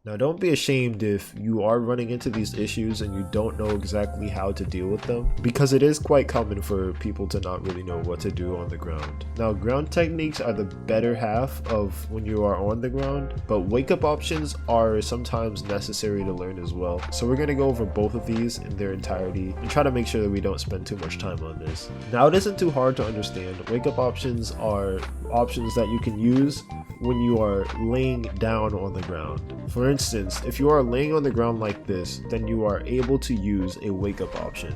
Now don't be ashamed if you are running into these issues and you don't know exactly how to deal with them, because it is quite common for people to not really know what to do on the ground. Now ground techniques are the better half of when you are on the ground, but wake up options are sometimes necessary to learn as well. So we're going to go over both of these in their entirety and try to make sure that we don't spend too much time on this. Now it isn't too hard to understand. Wake up options are options that you can use when you are laying down on the ground. For instance, if you are laying on the ground like this, then you are able to use a wake up option.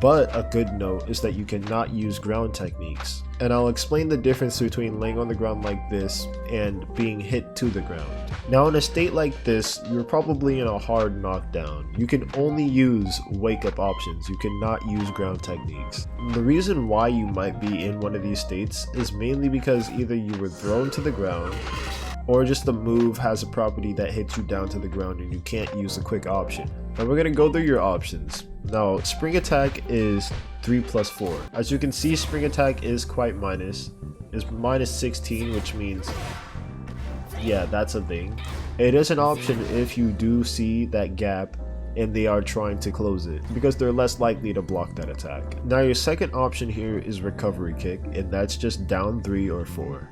But a good note is that you cannot use ground techniques. And I'll explain the difference between laying on the ground like this and being hit to the ground. Now in a state like this, you're probably in a hard knockdown. You can only use wake up options. You cannot use ground techniques. The reason why you might be in one of these states is mainly because either you were thrown to the ground, or just the move has a property that hits you down to the ground and you can't use a quick option. Now we're going to go through your options. Now spring attack is 3 plus 4. As you can see, spring attack is quite minus. It's minus 16, which means, yeah, that's a thing. It is an option if you do see that gap and they are trying to close it, because they're less likely to block that attack. Now your second option here is recovery kick, and that's just down 3 or 4.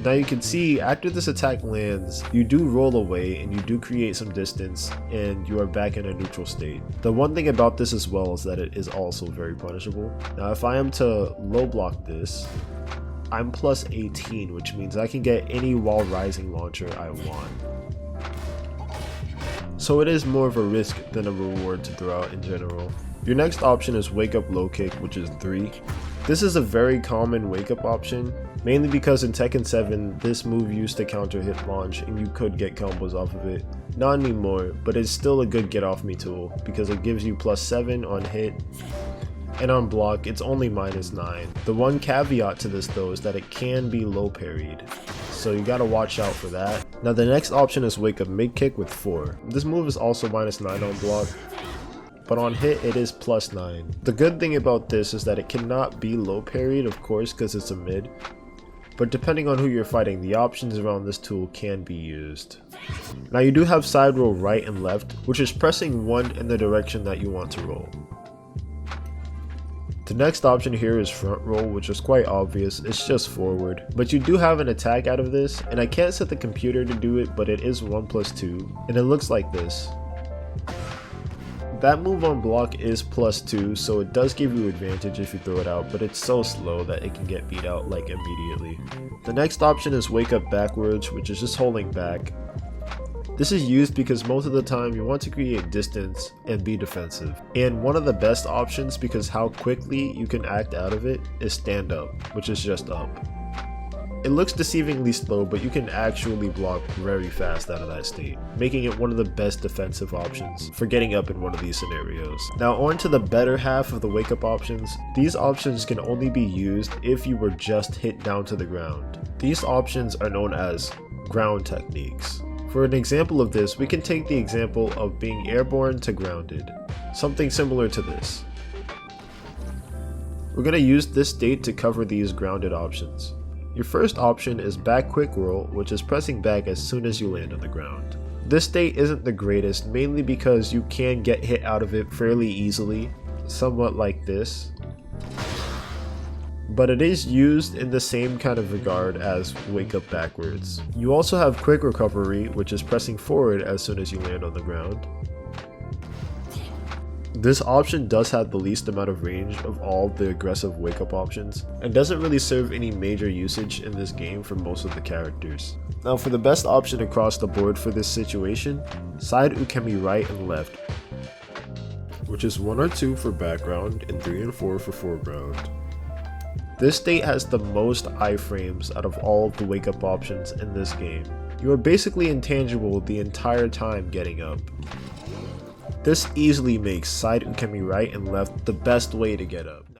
Now you can see after this attack lands, you do roll away and you do create some distance and you are back in a neutral state. The one thing about this as well is that it is also very punishable. Now if I am to low block this, I'm plus 18, which means I can get any while rising launcher I want. So it is more of a risk than a reward to throw out in general. Your next option is wake up low kick, which is 3. This is a very common wake up option, mainly because in Tekken 7 this move used to counter hit launch and you could get combos off of it. Not anymore, but it's still a good get off me tool because it gives you plus 7 on hit, and on block it's only minus 9. The one caveat to this though is that it can be low parried, so you gotta watch out for that. Now the next option is wake up mid kick with 4. This move is also minus 9 on block, but on hit it is plus 9. The good thing about this is that it cannot be low parried, of course, because it's a mid, but depending on who you're fighting, the options around this tool can be used. Now you do have side roll right and left, which is pressing 1 in the direction that you want to roll. The next option here is front roll, which is quite obvious, it's just forward. But you do have an attack out of this, and I can't set the computer to do it, but it is 1 plus 2, and it looks like this. That move on block is plus 2, so it does give you advantage if you throw it out, but it's so slow that it can get beat out like immediately. The next option is wake up backwards, which is just holding back. This is used because most of the time you want to create distance and be defensive. And one of the best options, because how quickly you can act out of it, is stand up, which is just up. It looks deceivingly slow, but you can actually block very fast out of that state, making it one of the best defensive options for getting up in one of these scenarios. Now on to the better half of the wake up options. These options can only be used if you were just hit down to the ground. These options are known as ground techniques. For an example of this, we can take the example of being airborne to grounded, something similar to this. We're going to use this state to cover these grounded options. Your first option is back quick roll, which is pressing back as soon as you land on the ground. This state isn't the greatest, mainly because you can get hit out of it fairly easily, somewhat like this. But it is used in the same kind of regard as wake up backwards. You also have quick recovery, which is pressing forward as soon as you land on the ground. This option does have the least amount of range of all the aggressive wake up options, and doesn't really serve any major usage in this game for most of the characters. Now for the best option across the board for this situation, side ukemi right and left, which is 1 or 2 for background and 3 and 4 for foreground. This state has the most iframes out of all of the wake up options in this game. You are basically intangible the entire time getting up. This easily makes side ukemi right and left the best way to get up.